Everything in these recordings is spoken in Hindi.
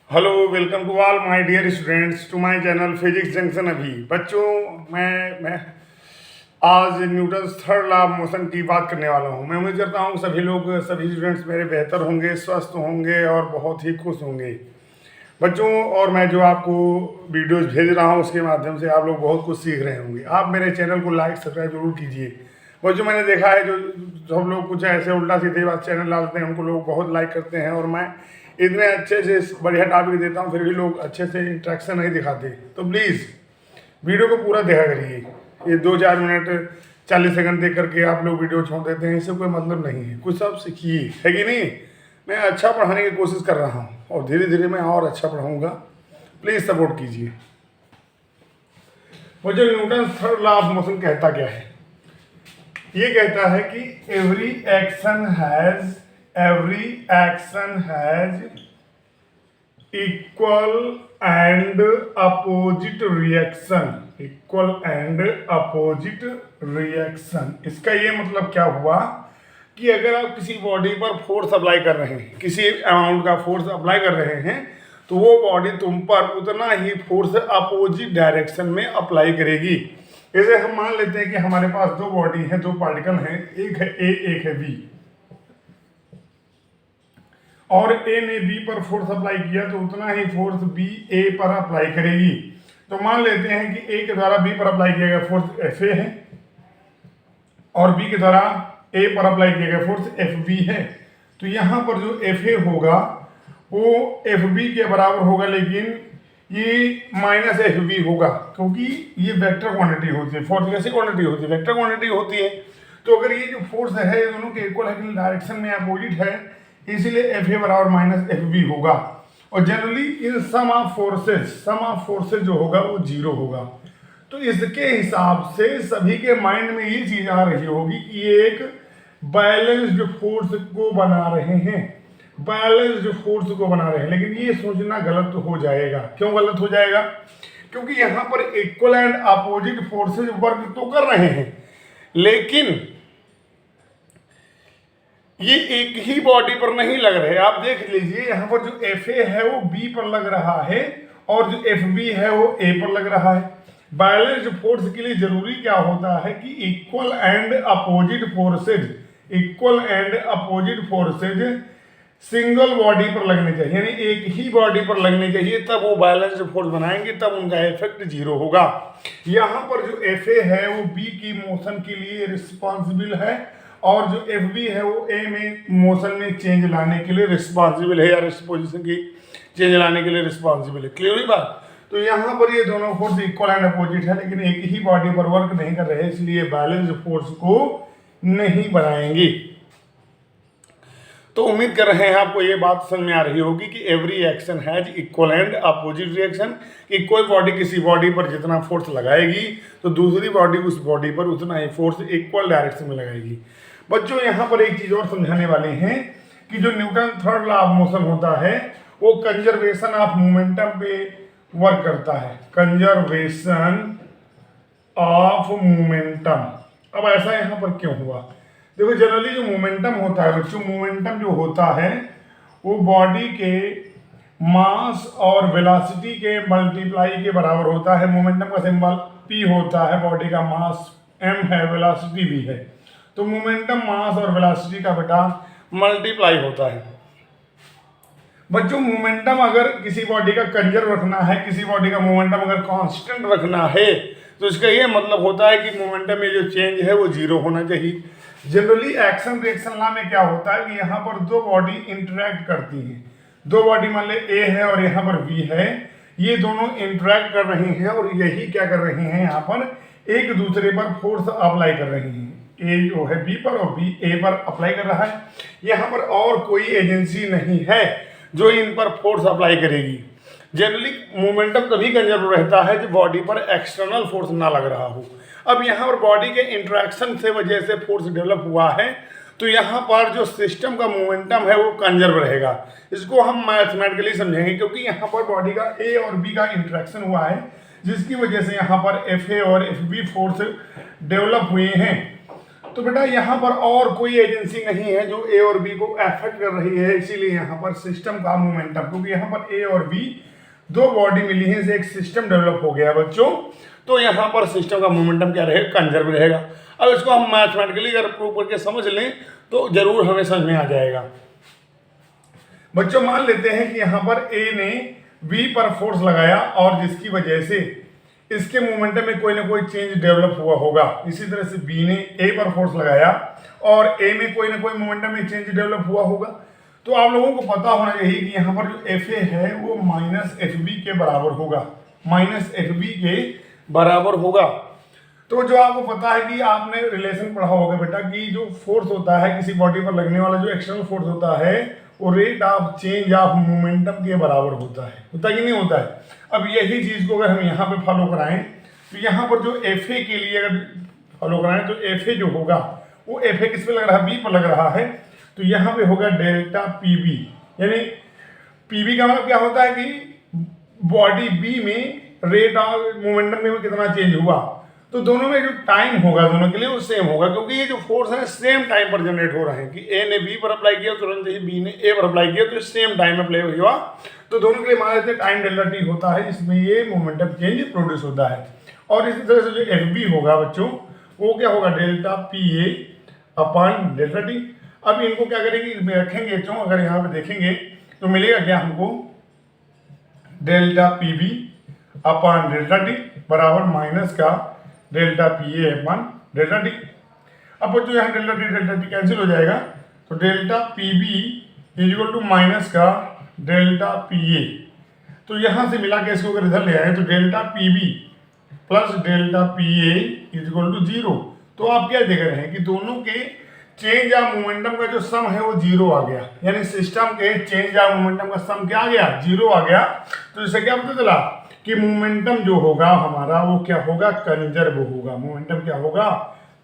Hello, welcome to all my dear students to my channel physics junction. अभी बच्चों, मैं आज Newton's third law of motion की बात करने वाला हूँ। मैं उम्मीद करता हूँ सभी स्टूडेंट्स मेरे बेहतर होंगे, स्वस्थ होंगे और बहुत ही खुश होंगे बच्चों। और मैं जो आपको वीडियोस भेज रहा हूँ उसके माध्यम से आप लोग बहुत कुछ सीख रहे होंगे। आप मेरे चैनल को लाइक सब्सक्राइब जरूर कीजिए बच्चों। मैंने देखा है जो सब लोग कुछ ऐसे उल्टा सीधे बात चैनल डालते हैं उनको लोग बहुत लाइक करते हैं, और मैं इतने अच्छे से बढ़िया टॉपिक देता हूँ फिर भी लोग अच्छे से इंट्रैक्शन नहीं दिखाते। तो प्लीज़ वीडियो को पूरा देखा करिए। ये 2-4 मिनट 40 सेकंड देख करके आप लोग वीडियो छोड़ देते हैं, इससे कोई मतलब नहीं है। कुछ सब सीखिए, है कि नहीं। मैं अच्छा पढ़ाने की कोशिश कर रहा हूँ और धीरे धीरे मैं और अच्छा पढ़ाऊँगा। प्लीज़ सपोर्ट कीजिए। वो जो Newton third law of motion कहता क्या है? ये कहता है कि every action has equal and opposite reaction. इसका ये मतलब क्या हुआ कि अगर आप किसी बॉडी पर फोर्स अप्लाई कर रहे हैं, किसी अमाउंट का फोर्स अप्लाई कर रहे हैं, तो वो बॉडी तुम पर उतना ही फोर्स अपोजिट डायरेक्शन में अप्लाई करेगी। जैसे हम मान लेते हैं कि हमारे पास दो बॉडी है, दो पार्टिकल हैं, एक है ए, एक है बी, और ए ने बी पर फोर्स अप्लाई किया तो उतना ही फोर्स बी ए पर अप्लाई करेगी। तो मान लेते हैं कि ए के द्वारा बी पर अप्लाई किया गया फोर्स एफ ए है और बी के द्वारा ए पर अप्लाई किया गया फोर्स एफ बी है। तो यहाँ पर जो एफ ए होगा वो एफ बी के बराबर होगा, लेकिन ये माइनस एफ बी होगा, क्योंकि ये वेक्टर क्वांटिटी होती है। फोर्स कैसी क्वांटिटी होती है? वेक्टर क्वांटिटी होती है। तो अगर ये जो फोर्स है दोनों के इक्वल है, डायरेक्शन में अपोजिट है, इसीलिए एफ ए बराबर माइनस एफ बी होगा। और generally in sum of forces जो होगा वो जीरो होगा। तो इसके हिसाब से सभी के माइंड में ये चीज आ रही होगी कि ये एक बैलेंस्ड फोर्स को बना रहे हैं, लेकिन ये सोचना गलत हो जाएगा। क्यों गलत हो जाएगा? क्योंकि यहाँ पर equal and opposite forces work तो कर रहे हैं, लेकिन ये एक ही बॉडी पर नहीं लग रहे। आप देख लीजिए, यहाँ पर जो एफ ए है वो बी पर लग रहा है और जो एफ बी है वो ए पर लग रहा है। बैलेंस्ड फोर्स के लिए जरूरी क्या होता है कि equal and opposite forces single body पर लगने चाहिए, यानी एक ही बॉडी पर लगने चाहिए, तब वो बैलेंस्ड फोर्स बनाएंगे, तब उनका इफेक्ट जीरो होगा। यहाँ पर जो एफ ए है वो बी की मोशन के लिए रिस्पॉन्सिबल है और जो एफ बी है वो ए में मोशन में चेंज लाने के लिए रिस्पॉन्सिबल है, या रेस्ट पोजिशन की चेंज लाने के लिए रिस्पॉन्सिबल है। क्लियर हुई बात? तो यहाँ पर ये दोनों फोर्स इक्वल एंड अपोजिट है, लेकिन एक ही बॉडी पर वर्क नहीं कर रहे, इसलिए बैलेंस फोर्स को नहीं बनाएंगे। तो उम्मीद कर रहे हैं आपको ये बात समझ में आ रही होगी कि every action has equal and opposite reaction, कि कोई बॉडी किसी बॉडी पर जितना फोर्स लगाएगी तो दूसरी बॉडी उस बॉडी पर उतना ही फोर्स इक्वल डायरेक्शन में लगाएगी। बच्चों, यहाँ पर एक चीज और समझाने वाले हैं कि जो Newton third law of motion होता है वो कंजर्वेशन ऑफ मोमेंटम पे वर्क करता है। Conservation of momentum. अब ऐसा यहाँ पर क्यों हुआ? देखो, जनरली जो मोमेंटम होता है बच्चों, मोमेंटम जो होता है वो बॉडी के मास और वेलोसिटी के मल्टीप्लाई के बराबर होता है। मोमेंटम का सिंबल P होता है, बॉडी का मास m है, वेलोसिटी भी है। तो मोमेंटम मास और वेलोसिटी का बेटा मल्टीप्लाई होता है। बच्चों, मोमेंटम अगर किसी बॉडी का कंजर्व रखना है, किसी बॉडी का मोमेंटम अगर कांस्टेंट रखना है, तो इसका ये मतलब होता है कि मोमेंटम में जो चेंज है वो जीरो होना चाहिए। जनरली एक्शन रिएक्शन लॉ में क्या होता है कि यहाँ पर दो बॉडी इंटरेक्ट करती हैं। दो बॉडी मान ले ए है और यहाँ पर बी है, ये दोनों इंटरेक्ट कर रही हैं और यही क्या कर रही हैं, यहाँ पर एक दूसरे पर फोर्स अप्लाई कर रही हैं। ए जो है बी पर और बी ए पर अप्लाई कर रहा है। यहाँ पर और कोई एजेंसी नहीं है जो इन पर फोर्स अप्लाई करेगी। जनरली मोमेंटम तभी कंजर्व रहता है जब बॉडी पर एक्सटर्नल फोर्स ना लग रहा हो। अब यहाँ पर बॉडी के इंटरेक्शन से वजह से फोर्स डेवलप हुआ है, तो यहाँ पर जो सिस्टम का मोमेंटम है वो कंजर्व रहेगा। इसको हम मैथमेटिकली समझेंगे, क्योंकि यहाँ पर बॉडी का ए और बी का इंटरेक्शन हुआ है, जिसकी वजह से यहाँ पर एफ ए और एफ बी फोर्स डेवलप हुए हैं। तो बेटा यहाँ पर और कोई एजेंसी नहीं है जो ए और बी को अफेक्ट कर रही है, इसीलिए यहाँ पर सिस्टम का मोमेंटम, क्योंकि यहाँ पर ए और बी दो बॉडी मिली है, एक सिस्टम डेवलप हो गया बच्चों, तो यहाँ पर सिस्टम का मोमेंटम क्या रहेगा, कंजर्व रहेगा। अब इसको हम मैथमेटिकली अगर प्रूव करके समझ लें तो जरूर हमें समझ में आ जाएगा। बच्चों मान लेते हैं कि यहाँ पर ए ने बी पर फोर्स लगाया और जिसकी वजह से इसके मोमेंटम में कोई ना कोई चेंज डेवलप हुआ होगा। इसी तरह से बी ने ए पर फोर्स लगाया और ए में कोई ना कोई मोमेंटम में चेंज डेवलप हुआ होगा। तो आप लोगों को पता होना चाहिए कि यहाँ पर जो एफ ए है वो माइनस एफ बी के बराबर होगा, माइनस एफ बी के बराबर होगा। तो जो आपको पता है कि आपने रिलेशन पढ़ा होगा बेटा कि जो फोर्स होता है किसी बॉडी पर लगने वाला, जो एक्सटर्नल फोर्स होता है वो rate of change of momentum के बराबर होता है कि नहीं होता है। अब यही चीज़ को अगर हम यहाँ पे फॉलो कराएं तो यहाँ पर जो एफ ए के लिए अगर फॉलो कराएं तो एफ ए जो होगा वो एफ ए किस पे लग रहा है, बी पर लग रहा है, तो यहाँ पे होगा डेल्टा पी बी। यानी पी बी का मतलब क्या होता है कि बॉडी बी में रेट ऑफ मोमेंटम में कितना चेंज हुआ, तो दोनों में जो टाइम होगा दोनों के लिए वो सेम होगा, क्योंकि ये जो फोर्स है सेम टाइम पर जनरेट हो रहे हैं कि ए ने बी पर अप्लाई किया तुरंत ही बी ने ए पर अप्लाई किया, तो सेम टाइम में अप्लाई हुआ, तो दोनों के लिए मान लेते हैं टाइम डेल्टा टी होता है, जिसमें ये मोमेंटम चेंज प्रोड्यूस होता है। और इसी तरह से जो एफ बी होगा बच्चों वो क्या होगा, delta P A upon delta T. अब इनको क्या करेंगे, इसमें रखेंगे बच्चों, अगर यहाँ पे देखेंगे तो मिलेगा क्या हमको, delta P B upon delta T बराबर माइनस का delta P A upon delta T. अब बच्चों यहाँ डेल्टा टी कैंसिल हो जाएगा, तो delta P B is equal to minus का डेल्टा पी ए। तो यहाँ से मिला के इसको अगर इधर ले आए तो delta P B plus delta P A is equal to zero. तो आप क्या देख रहे हैं कि दोनों के चेंज ऑफ मोमेंटम का जो सम है वो जीरो आ गया, यानी सिस्टम के चेंज ऑफ मोमेंटम का सम क्या आ गया, जीरो आ गया। तो इससे क्या पता चला कि मोमेंटम जो होगा हमारा वो क्या होगा, कंजर्व होगा। मोमेंटम क्या होगा,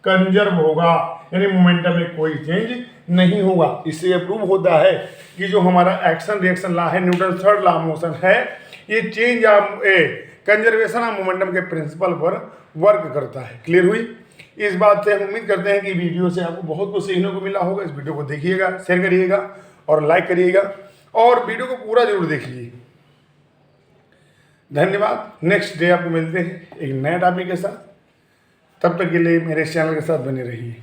कंजर्व होगा, यानी मोमेंटम में कोई चेंज नहीं होगा। इससे यह प्रूव होता है कि जो हमारा एक्शन रिएक्शन लॉ है, Newton third law of motion है, ये change of conservation of momentum के प्रिंसिपल पर वर्क करता है। क्लियर हुई? इस बात से हम उम्मीद करते हैं कि वीडियो से आपको बहुत कुछ सीखने को मिला होगा। इस वीडियो को देखिएगा, शेयर करिएगा और लाइक करिएगा और वीडियो को पूरा जरूर देखिए। धन्यवाद। नेक्स्ट डे आपको मिलते हैं एक नए टॉपिक के साथ। तब तक के लिए मेरे चैनल के साथ बने रहिए।